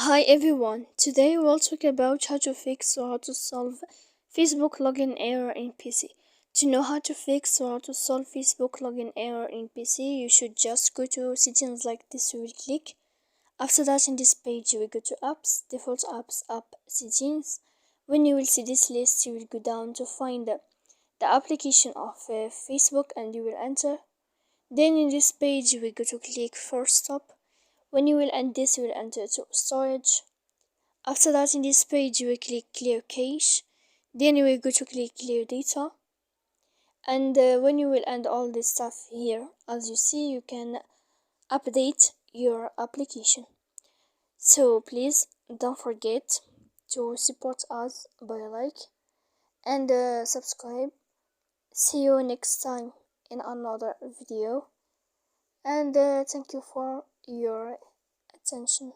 Hi everyone, today we'll talk about how to fix or how to solve Facebook login error in PC. To know how to fix or how to solve Facebook login error in PC, you should just go to settings like this. You will click. After that, in this page, you will go to apps, default apps, app settings. When you will see this list, you will go down to find the application of Facebook and you will enter. Then in this page, you will go to click first stop. When you will end this, you will enter to storage. After that, in this page, you will click clear cache. Then you will go to click clear data. And when you will end all this stuff here, as you see, you can update your application. So please don't forget to support us by a like and subscribe. See you next time in another video. And thank you for your attention.